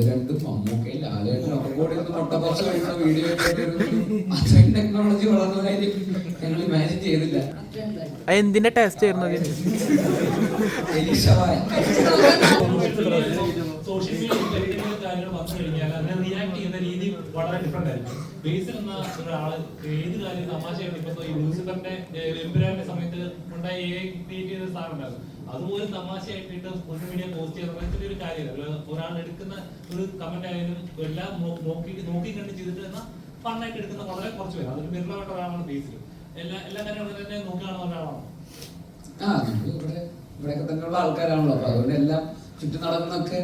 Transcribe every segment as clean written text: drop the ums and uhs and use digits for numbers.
രണ്ടും മമ്മൂക്കയും ലാലേട്ടനും ഒക്കെ കൂടി ഒന്ന് മുട്ടപ്പുറത്ത് കഴിക്കുന്ന വീഡിയോ അത്രയും ടെക്നോളജി വളർന്ന കാര്യം ഞങ്ങൾ ഇമാജിൻ ചെയ്തില്ല. എന്തിന്റെ ടേസ്റ്റ് ആയിരുന്നു സോഷ്യൽ മീഡിയ കാര്യങ്ങൾ വന്നു കഴിഞ്ഞാൽ അതിനെ റിയാക്ട് ചെയ്യുന്ന രീതി വളരെ ഡിഫറെന്റ് ആയിരിക്കും. ബേസിൽ എന്ന ഒരാള് ഏത് കാര്യം തമാശയായിട്ട് ഇപ്പൊ ഈ ലൂസിഫറിന്റെ എമ്പുരാന്റെ സമയത്ത് ഉണ്ടായി ക്രിയേറ്റ് ചെയ്ത സാധനം ഉണ്ടായിരുന്നു. അതുപോലെ തമാശയായിട്ട് സോഷ്യൽ മീഡിയ പോസ്റ്റ് ചെയ്യുന്ന ഒരു കാര്യമല്ല. ഒരാൾ എടുക്കുന്ന ഒരു കമന്റ് ആയാലും എല്ലാം നോക്കി കണ്ട് ചെയ്തിട്ട് എന്നാൽ ഫണ്ണായിട്ട് എടുക്കുന്ന വളരെ കുറച്ച് പേര്. അതൊരു വിരളമായിട്ട് ഒരാളാണ് ബേസിൽ. എല്ലാ കാര്യങ്ങളും തന്നെ നോക്കി കാണുന്ന ഒരാളാണ്. ഇവിടെയൊക്കെ തന്നെയുള്ള ആൾക്കാരാണല്ലോ. അപ്പൊ അതുകൊണ്ട് എല്ലാം ചുറ്റും നടക്കുന്നൊക്കെ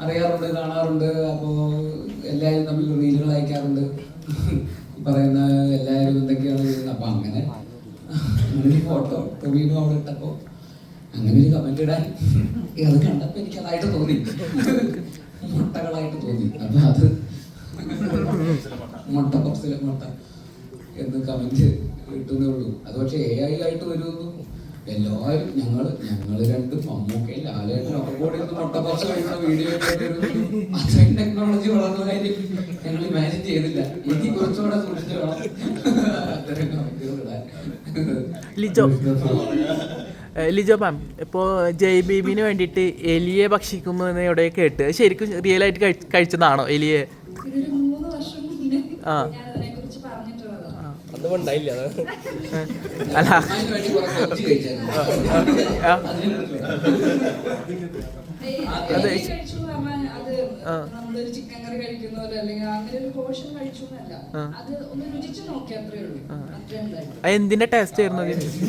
അറിയാറുണ്ട്, കാണാറുണ്ട്. അപ്പോൾ എല്ലാവരും തമ്മിൽ റീലുകൾ അയക്കാറുണ്ട്, പറയുന്ന എല്ലാവരും എന്തൊക്കെയാണ് ചെയ്യുന്നത്. അപ്പൊ അങ്ങനെ ഒരു ഫോട്ടോ ടൊവിനോ അവിടെ ഇട്ടപ്പോ അങ്ങനെ ഒരു കമന്റ് ഇടാൻ അത് കണ്ടപ്പോ എനിക്ക് അതായിട്ട് തോന്നി, മുട്ടകളായിട്ട് തോന്നി. അപ്പൊ അത് മുട്ട കുറച്ചിലെ മുട്ട എന്ന് കമന്റ് ഇട്ടുന്നേ ഉള്ളൂ. അത് പക്ഷെ AI ആയിട്ട് വരുമെന്നും എല്ലാവരും ഞങ്ങള് രണ്ടും മമ്മൂക്കയും ലാലേട്ടനും ഒക്കെ കൂടി ഒന്ന് മുട്ടപ്പുറത്ത് കഴിക്കുന്ന വീഡിയോ അത്രയും ടെക്നോളജി വളർന്ന കാര്യം ഞങ്ങൾ ഇമാജിൻ ചെയ്തില്ല. എനിക്ക് കുറച്ചുകൂടെ സൂക്ഷിച്ചു വേണം അത്തരം കമന്റുകൾ ഇടാൻ. ലിജോ മാം, ഇപ്പോൾ ജയ് ബേബിന് വേണ്ടിയിട്ട് എലിയെ ഭക്ഷിക്കുമെന്ന് എവിടെ കേട്ട്, ശരിക്കും റിയൽ ആയിട്ട് കഴിച്ചതാണോ എലിയെ? ആ അതുകൊണ്ടായില്ല. അല്ല അതെ ചിക്കൻ കറി കഴിക്കുന്ന പോലെ അല്ലെങ്കിൽ അങ്ങനെ ഒരു പോർഷൻ കഴിച്ചു എന്നല്ല, അത് ഒന്ന് രുചിച്ചു നോക്കി അത്രേ ഉള്ളൂ. എന്തിന്റെ ടേസ്റ്റ് ആയിരുന്നു കഴിച്ചിട്ട്